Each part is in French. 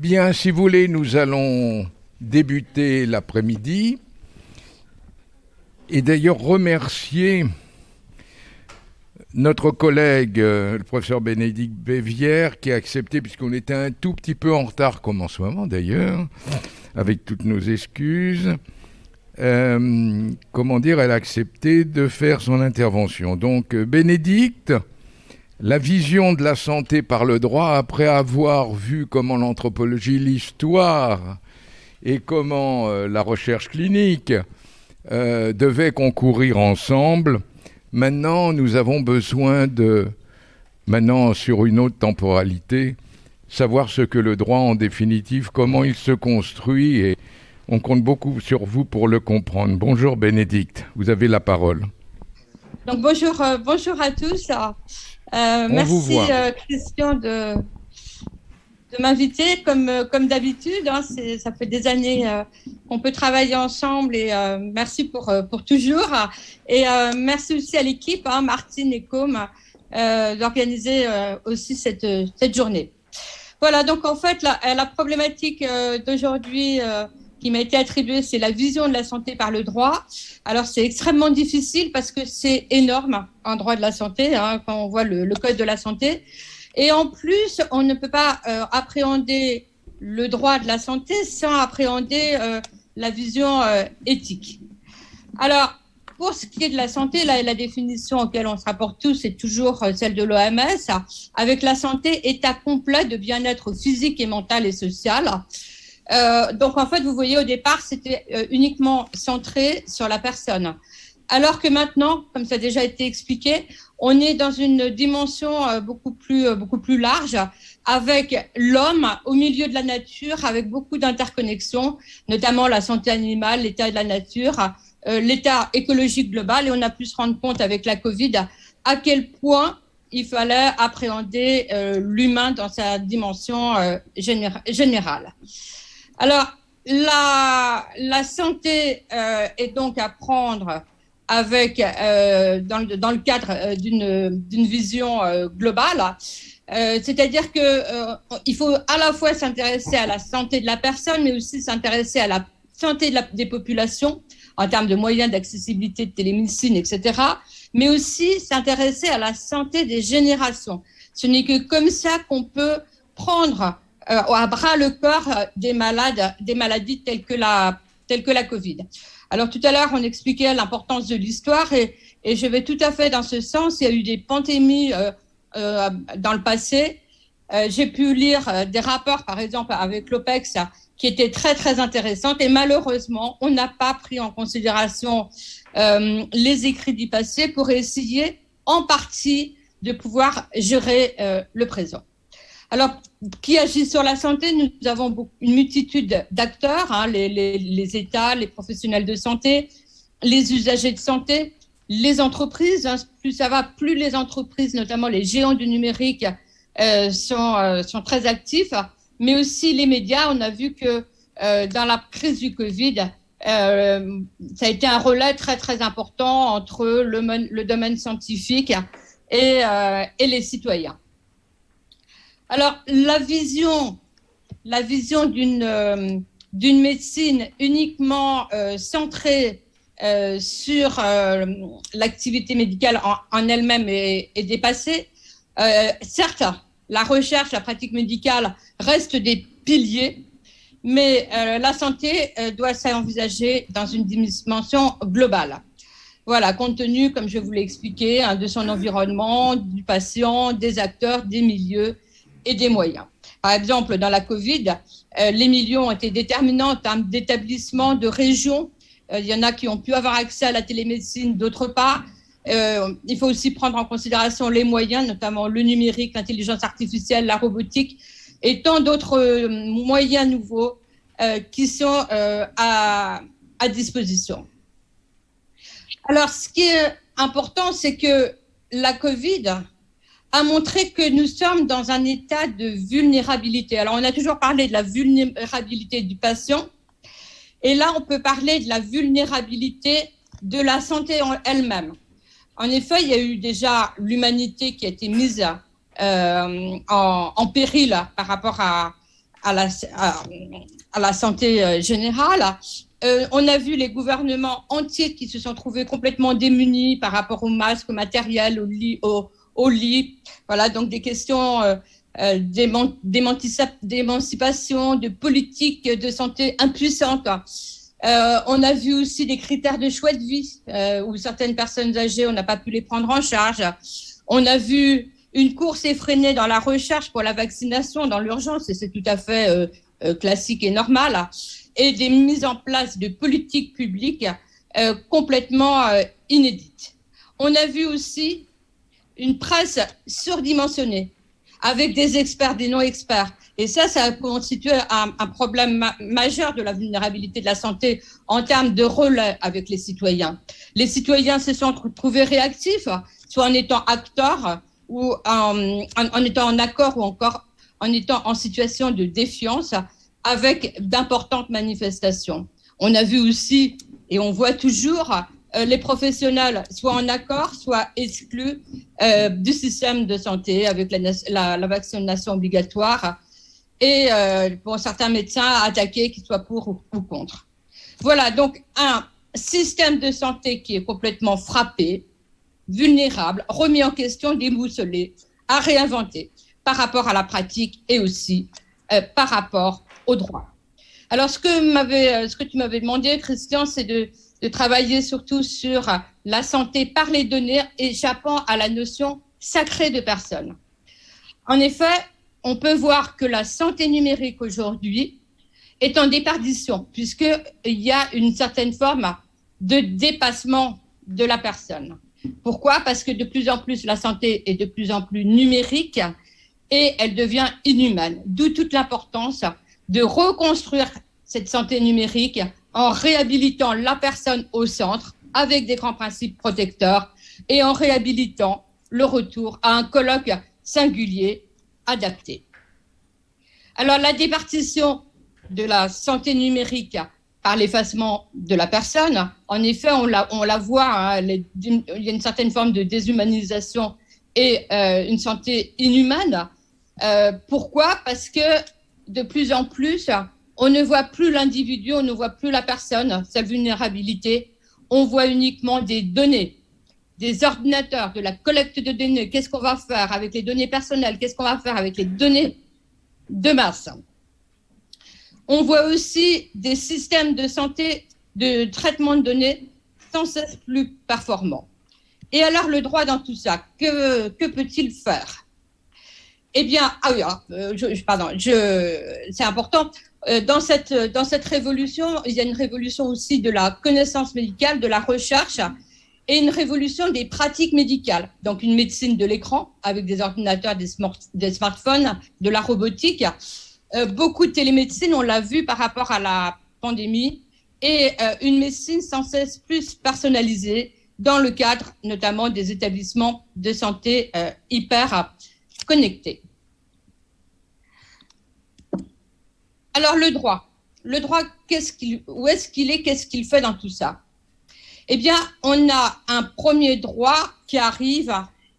Bien, si vous voulez, nous allons débuter l'après-midi et d'ailleurs remercier notre collègue, le professeur Bénédicte Bévière, qui a accepté, puisqu'on était un tout petit peu en retard, comme en ce moment d'ailleurs, avec toutes nos excuses. Elle a accepté de faire son intervention. Donc, Bénédicte, la vision de la santé par le droit, après avoir vu comment l'anthropologie, l'histoire et comment la recherche clinique devaient concourir ensemble, maintenant nous avons besoin de, sur une autre temporalité, savoir ce que le droit en définitive, comment il se construit, et on compte beaucoup sur vous pour le comprendre. Bonjour Bénédicte, vous avez la parole. Donc bonjour à tous. Merci Christian de m'inviter comme d'habitude. Ça fait des années qu'on peut travailler ensemble et merci pour toujours. Et merci aussi à l'équipe, Martine et Com, d'organiser aussi cette journée. Voilà, donc en fait, la problématique d'aujourd'hui qui m'a été attribuée, c'est la vision de la santé par le droit. Alors, c'est extrêmement difficile parce que c'est énorme en droit de la santé, quand on voit le code de la santé. Et en plus, on ne peut pas appréhender le droit de la santé sans appréhender la vision éthique. Alors, pour ce qui est de la santé, la définition auquel on se rapporte tous, c'est toujours celle de l'OMS, avec la santé, état complet de bien-être physique et mental et social. Donc, en fait, vous voyez, au départ, c'était uniquement centré sur la personne. Alors que maintenant, comme ça a déjà été expliqué, on est dans une dimension beaucoup plus large, avec l'homme au milieu de la nature, avec beaucoup d'interconnexions, notamment la santé animale, l'état de la nature, l'état écologique global. Et on a pu se rendre compte avec la Covid à quel point il fallait appréhender l'humain dans sa dimension générale. Alors, la santé est donc à prendre avec, dans le cadre d'une vision globale. C'est-à-dire qu'il faut à la fois s'intéresser à la santé de la personne, mais aussi s'intéresser à la santé des populations en termes de moyens d'accessibilité de télémédecine, etc., mais aussi s'intéresser à la santé des générations. Ce n'est que comme ça qu'on peut prendre à bras le corps des maladies telles que la Covid. Alors tout à l'heure, on expliquait l'importance de l'histoire et je vais tout à fait dans ce sens. Il y a eu des pandémies dans le passé. J'ai pu lire des rapports, par exemple, avec l'OPEX, qui étaient très, très intéressantes. Et malheureusement, on n'a pas pris en considération les écrits du passé pour essayer, en partie, de pouvoir gérer le présent. Alors, qui agit sur la santé? Nous avons une multitude d'acteurs, les États, les professionnels de santé, les usagers de santé, les entreprises. Plus ça va, plus les entreprises, notamment les géants du numérique, sont très actifs, mais aussi les médias. On a vu que dans la crise du Covid, ça a été un relais très, très important entre le domaine scientifique et les citoyens. Alors, la vision d'une médecine uniquement centrée sur l'activité médicale en elle-même est dépassée. Certes, la recherche, la pratique médicale restent des piliers, mais la santé doit s'envisager dans une dimension globale. Voilà, compte tenu, comme je vous l'ai expliqué, de son environnement, du patient, des acteurs, des milieux et des moyens. Par exemple, dans la Covid, les milieux ont été déterminants en termes d'établissements, de régions. Il y en a qui ont pu avoir accès à la télémédecine, d'autres pas. Il faut aussi prendre en considération les moyens, notamment le numérique, l'intelligence artificielle, la robotique et tant d'autres moyens nouveaux qui sont à disposition. Alors, ce qui est important, c'est que la Covid a montré que nous sommes dans un état de vulnérabilité. Alors, on a toujours parlé de la vulnérabilité du patient, et là, on peut parler de la vulnérabilité de la santé en elle-même. En effet, il y a eu déjà l'humanité qui a été mise en péril par rapport à à la santé générale. On a vu les gouvernements entiers qui se sont trouvés complètement démunis par rapport aux masques, au matériel, au lit. Voilà, donc des questions d'émancipation, de politique de santé impuissante. On a vu aussi des critères de choix de vie où certaines personnes âgées, on n'a pas pu les prendre en charge. On a vu une course effrénée dans la recherche pour la vaccination dans l'urgence, et c'est tout à fait classique et normal, et des mises en place de politiques publiques complètement inédites. On a vu aussi une presse surdimensionnée, avec des experts, des non-experts. Et ça a constitué un problème majeur de la vulnérabilité de la santé en termes de relais avec les citoyens. Les citoyens se sont trouvés réactifs, soit en étant acteurs, ou en étant en accord, ou encore en étant en situation de défiance, avec d'importantes manifestations. On a vu aussi, et on voit toujours, les professionnels soit en accord, soit exclus du système de santé avec la vaccination obligatoire, et pour certains médecins attaqués, qu'ils soient pour ou contre. Voilà, donc un système de santé qui est complètement frappé, vulnérable, remis en question, déboussolé, à réinventer par rapport à la pratique et aussi par rapport au droit. Alors, ce que tu m'avais demandé, Christian, c'est de travailler surtout sur la santé par les données, échappant à la notion sacrée de personne. En effet, on peut voir que la santé numérique aujourd'hui est en déperdition, puisqu'il y a une certaine forme de dépassement de la personne. Pourquoi ? Parce que de plus en plus, la santé est de plus en plus numérique et elle devient inhumaine. D'où toute l'importance de reconstruire cette santé numérique en réhabilitant la personne au centre avec des grands principes protecteurs et en réhabilitant le retour à un colloque singulier adapté. Alors, la départition de la santé numérique par l'effacement de la personne, en effet, on la voit, hein, il y a une certaine forme de déshumanisation et une santé inhumaine. Pourquoi ? Parce que de plus en plus, on ne voit plus l'individu, on ne voit plus la personne, sa vulnérabilité. On voit uniquement des données, des ordinateurs, de la collecte de données. Qu'est-ce qu'on va faire avec les données personnelles ? Qu'est-ce qu'on va faire avec les données de masse ? On voit aussi des systèmes de santé, de traitement de données sans cesse plus performants. Et alors, le droit dans tout ça, que peut-il faire ? Eh bien, c'est important. Dans cette révolution, il y a une révolution aussi de la connaissance médicale, de la recherche, et une révolution des pratiques médicales. Donc, une médecine de l'écran avec des ordinateurs, des smartphones, de la robotique. Beaucoup de télémédecine, on l'a vu par rapport à la pandémie, et une médecine sans cesse plus personnalisée dans le cadre notamment des établissements de santé hyper connectés. Alors le droit, où est-ce qu'il est, qu'est-ce qu'il fait dans tout ça ? Eh bien, on a un premier droit qui arrive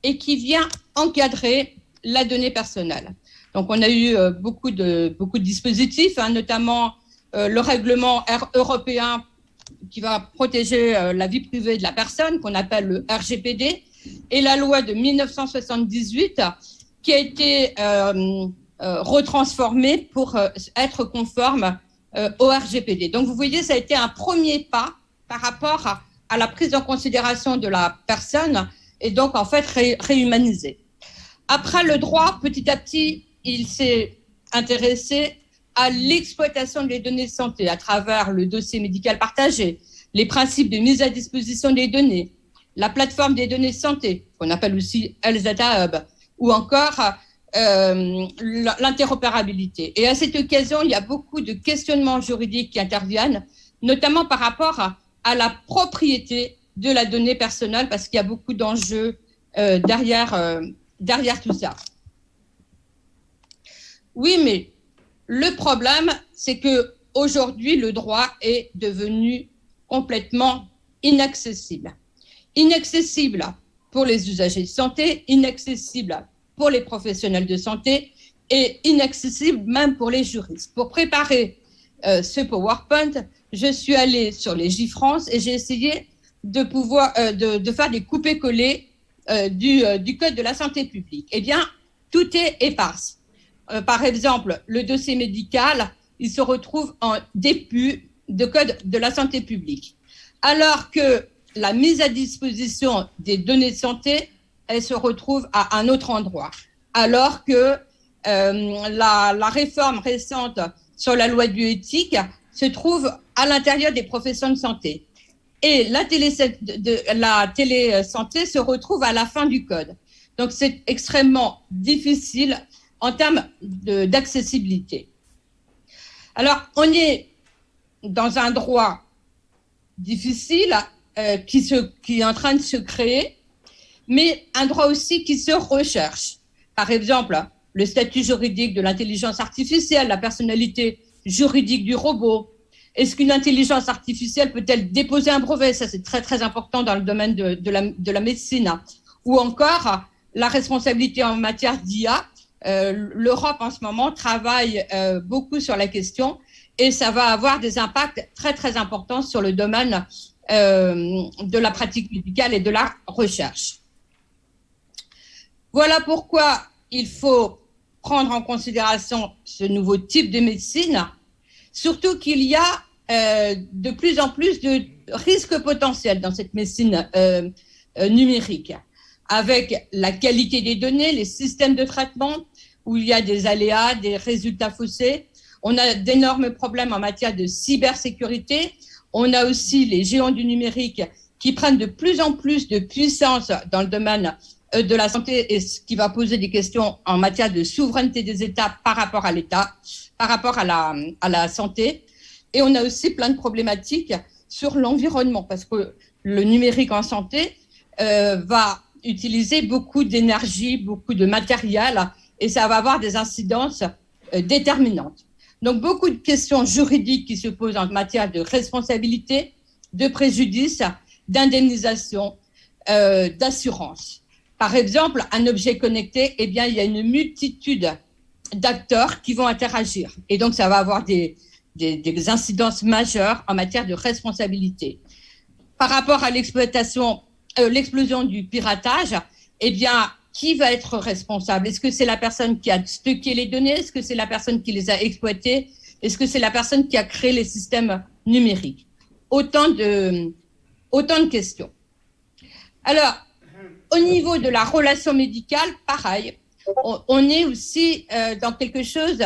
et qui vient encadrer la donnée personnelle. Donc, on a eu beaucoup de dispositifs, hein, notamment le règlement européen qui va protéger la vie privée de la personne, qu'on appelle le RGPD, et la loi de 1978 qui a été retransformée pour être conforme au RGPD. Donc, vous voyez, ça a été un premier pas par rapport à la prise en considération de la personne et donc, en fait, réhumanisée. Après, le droit, petit à petit, il s'est intéressé à l'exploitation des données de santé à travers le dossier médical partagé, les principes de mise à disposition des données, la plateforme des données de santé, qu'on appelle aussi Health Data Hub, ou encore l'interopérabilité. Et à cette occasion, il y a beaucoup de questionnements juridiques qui interviennent, notamment par rapport à la propriété de la donnée personnelle, parce qu'il y a beaucoup d'enjeux derrière tout ça. Oui, mais le problème, c'est qu'aujourd'hui, le droit est devenu complètement inaccessible. Inaccessible pour les usagers de santé, inaccessible pour les professionnels de santé, et inaccessible même pour les juristes. Pour préparer ce PowerPoint, je suis allée sur Légifrance et j'ai essayé de faire des coupés-collés du Code de la santé publique. Eh bien, tout est éparse. Par exemple, le dossier médical, il se retrouve en début de Code de la santé publique. Alors que la mise à disposition des données de santé, elle se retrouve à un autre endroit. Alors que la réforme récente sur la loi de bioéthique se trouve à l'intérieur des professions de santé. Et la télésanté se retrouve à la fin du code. Donc, c'est extrêmement difficile en termes d'accessibilité. Alors, on est dans un droit difficile qui est en train de se créer, mais un droit aussi qui se recherche. Par exemple, le statut juridique de l'intelligence artificielle, la personnalité juridique du robot. Est-ce qu'une intelligence artificielle peut-elle déposer un brevet? Ça, c'est très, très important dans le domaine de la médecine. Ou encore, la responsabilité en matière d'IA. L'Europe, en ce moment, travaille beaucoup sur la question et ça va avoir des impacts très, très importants sur le domaine de la pratique médicale et de la recherche. Voilà pourquoi il faut prendre en considération ce nouveau type de médecine, surtout qu'il y a de plus en plus de risques potentiels dans cette médecine numérique, avec la qualité des données, les systèmes de traitement, où il y a des aléas, des résultats faussés. On a d'énormes problèmes en matière de cybersécurité. On a aussi les géants du numérique qui prennent de plus en plus de puissance dans le domaine de la santé, et ce qui va poser des questions en matière de souveraineté des États par rapport à l'État, par rapport à la santé. Et on a aussi plein de problématiques sur l'environnement, parce que le numérique en santé va utiliser beaucoup d'énergie, beaucoup de matériel, et ça va avoir des incidences déterminantes. Donc, beaucoup de questions juridiques qui se posent en matière de responsabilité, de préjudice, d'indemnisation, d'assurance. Par exemple, un objet connecté, eh bien, il y a une multitude d'acteurs qui vont interagir. Et donc, ça va avoir des incidences majeures en matière de responsabilité. Par rapport à l'explosion du piratage, eh bien, qui va être responsable? Est-ce que c'est la personne qui a stocké les données? Est-ce que c'est la personne qui les a exploitées? Est-ce que c'est la personne qui a créé les systèmes numériques? Autant de questions. Alors, au niveau de la relation médicale, pareil, on est aussi dans quelque chose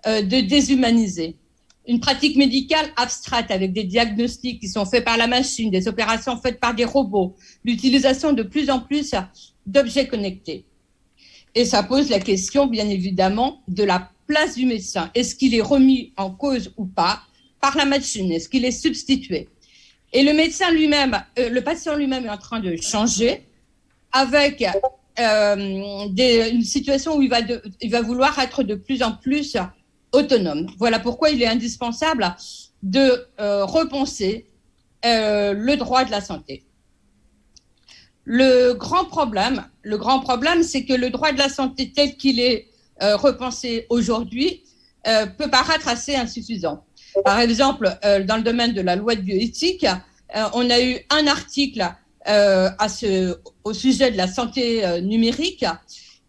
de déshumanisé. Une pratique médicale abstraite avec des diagnostics qui sont faits par la machine, des opérations faites par des robots, l'utilisation de plus en plus d'objets connectés. Et ça pose la question, bien évidemment, de la place du médecin. Est-ce qu'il est remis en cause ou pas par la machine? Est-ce qu'il est substitué? Et le médecin lui-même, le patient lui-même est en train de changer avec une situation où il va vouloir être de plus en plus autonome. Voilà pourquoi il est indispensable de repenser le droit de la santé. Le grand problème, c'est que le droit de la santé tel qu'il est repensé aujourd'hui peut paraître assez insuffisant. Par exemple, dans le domaine de la loi de bioéthique, on a eu un article au sujet de la santé numérique,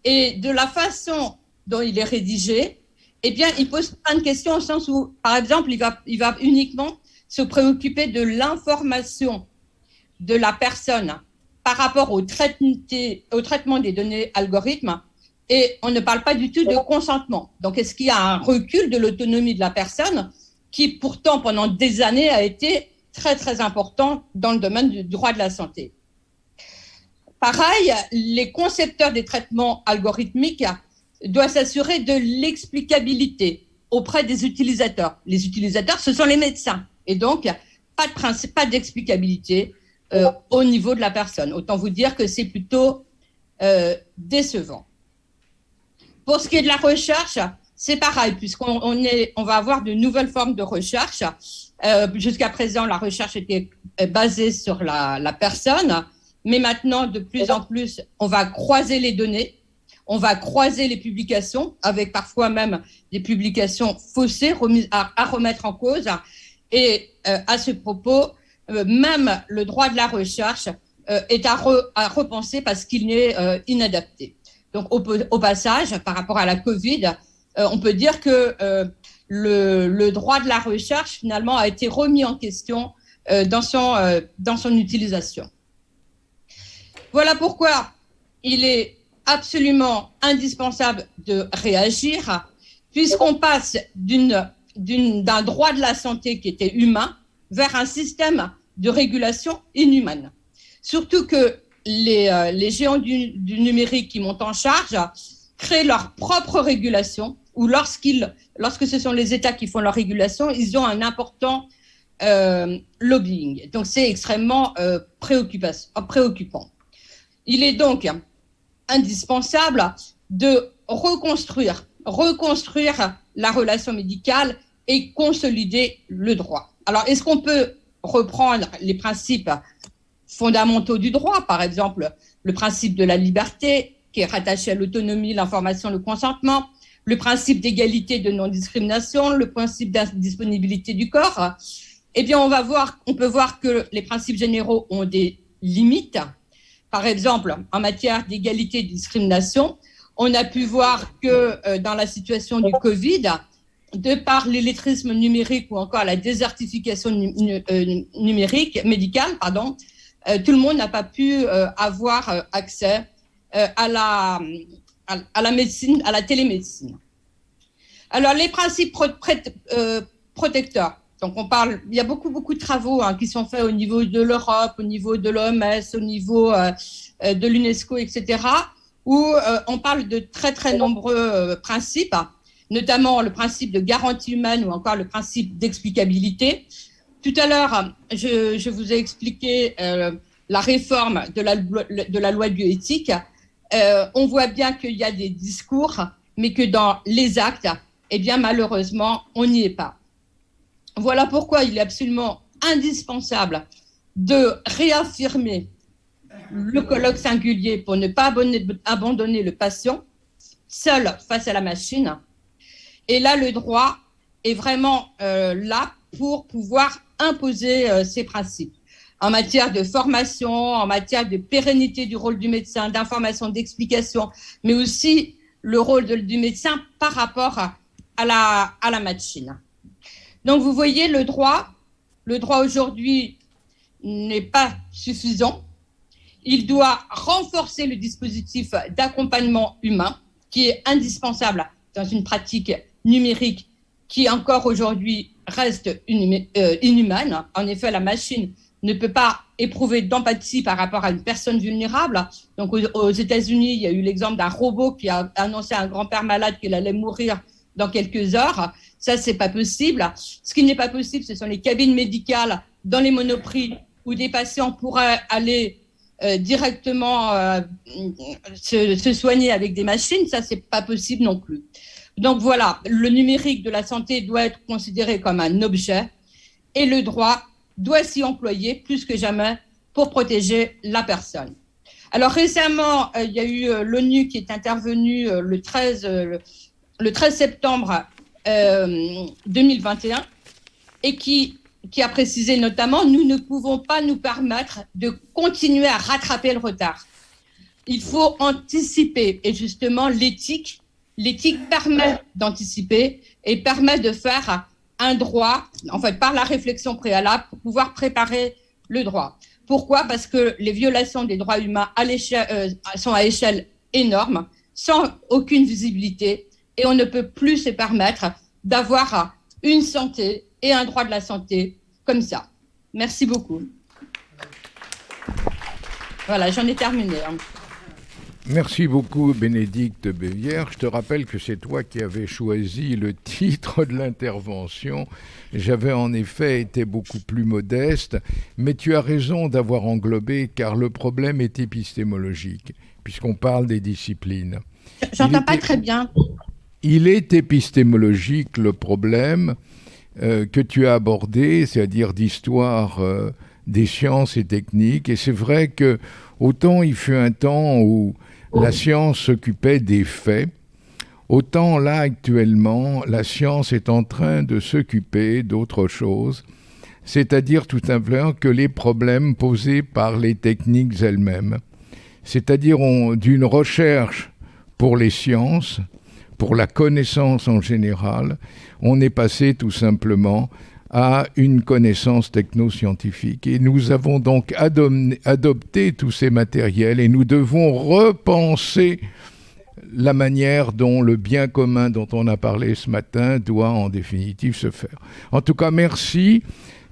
et de la façon dont il est rédigé, eh bien, il pose plein de questions au sens où, par exemple, il va uniquement se préoccuper de l'information de la personne par rapport au traitement des données algorithmes, et on ne parle pas du tout de consentement. Donc, est-ce qu'il y a un recul de l'autonomie de la personne qui, pourtant, pendant des années, a été très, très important dans le domaine du droit de la santé? Pareil, les concepteurs des traitements algorithmiques doivent s'assurer de l'explicabilité auprès des utilisateurs. Les utilisateurs, ce sont les médecins. Et donc, pas de principe, pas d'explicabilité au niveau de la personne. Autant vous dire que c'est plutôt décevant. Pour ce qui est de la recherche, c'est pareil, puisqu'on va avoir de nouvelles formes de recherche. Jusqu'à présent, la recherche était basée sur la personne, mais maintenant, de plus en plus, on va croiser les données. On va croiser les publications avec parfois même des publications faussées à remettre en cause. Et à ce propos, même le droit de la recherche est à repenser parce qu'il est inadapté. Donc, au passage, par rapport à la Covid, on peut dire que le droit de la recherche, finalement, a été remis en question dans son utilisation. Voilà pourquoi il est absolument indispensable de réagir, puisqu'on passe d'un droit de la santé qui était humain vers un système de régulation inhumaine. Surtout que les géants du numérique qui montent en charge créent leur propre régulation, ou lorsque ce sont les États qui font leur régulation, ils ont un important lobbying. Donc, c'est extrêmement préoccupant. Il est donc indispensable de reconstruire la relation médicale et consolider le droit. Alors, est-ce qu'on peut reprendre les principes fondamentaux du droit, par exemple le principe de la liberté, qui est rattaché à l'autonomie, l'information, le consentement, le principe d'égalité, de non-discrimination, le principe d'indisponibilité du corps? Eh bien, on peut voir que les principes généraux ont des limites. Par exemple, en matière d'égalité et de discrimination, on a pu voir que dans la situation du Covid, de par l'illettrisme numérique ou encore la désertification numérique, médicale, tout le monde n'a pas pu avoir accès à la médecine, à la télémédecine. Alors, les principes protecteurs. Donc, il y a beaucoup de travaux qui sont faits au niveau de l'Europe, au niveau de l'OMS, au niveau de l'UNESCO, etc., où on parle de très nombreux principes, notamment le principe de garantie humaine ou encore le principe d'explicabilité. Tout à l'heure, je vous ai expliqué la réforme de la loi bioéthique. On voit bien qu'il y a des discours, mais que dans les actes, eh bien, malheureusement, on n'y est pas. Voilà pourquoi il est absolument indispensable de réaffirmer le colloque singulier pour ne pas abandonner le patient seul face à la machine. Et là, le droit est vraiment là pour pouvoir imposer ces principes en matière de formation, en matière de pérennité du rôle du médecin, d'information, d'explication, mais aussi le rôle du médecin par rapport à la machine. Donc, vous voyez, le droit aujourd'hui n'est pas suffisant. Il doit renforcer le dispositif d'accompagnement humain qui est indispensable dans une pratique numérique qui encore aujourd'hui reste inhumaine. En effet, la machine ne peut pas éprouver d'empathie par rapport à une personne vulnérable. Donc, aux États-Unis, il y a eu l'exemple d'un robot qui a annoncé à un grand-père malade qu'il allait mourir dans quelques heures. Ça, c'est pas possible. Ce qui n'est pas possible, ce sont les cabines médicales dans les monoprix où des patients pourraient aller directement se soigner avec des machines. Ça, c'est pas possible non plus. Donc voilà, le numérique de la santé doit être considéré comme un objet et le droit doit s'y employer plus que jamais pour protéger la personne. Alors récemment, il y a eu l'ONU qui est intervenue le 13 septembre 2021 et qui a précisé notamment: nous ne pouvons pas nous permettre de continuer à rattraper le retard. Il faut anticiper et justement l'éthique permet d'anticiper et permet de faire un droit, en fait par la réflexion préalable, pour pouvoir préparer le droit. Pourquoi ? Parce que les violations des droits humains sont à échelle énorme, sans aucune visibilité. Et on ne peut plus se permettre d'avoir une santé et un droit de la santé comme ça. Merci beaucoup. Voilà, j'en ai terminé. Merci beaucoup, Bénédicte Bévière. Je te rappelle que c'est toi qui avais choisi le titre de l'intervention. J'avais en effet été beaucoup plus modeste, mais tu as raison d'avoir englobé, car le problème est épistémologique, puisqu'on parle des disciplines. J'entends pas très bien. Il est épistémologique le problème que tu as abordé, c'est-à-dire d'histoire des sciences et techniques. Et c'est vrai que autant il fut un temps où la science s'occupait des faits. Autant là, actuellement, la science est en train de s'occuper d'autre chose, c'est-à-dire tout simplement que les problèmes posés par les techniques elles-mêmes, c'est-à-dire d'une recherche pour les sciences, pour la connaissance en général, on est passé tout simplement à une connaissance technoscientifique. Et nous avons donc adopté tous ces matériels et nous devons repenser la manière dont le bien commun dont on a parlé ce matin doit en définitive se faire. En tout cas, merci.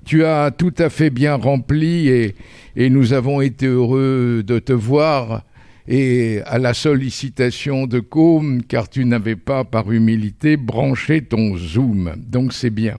Tu as tout à fait bien rempli et nous avons été heureux de te voir et à la sollicitation de Côme, car tu n'avais pas, par humilité, branché ton Zoom. Donc c'est bien.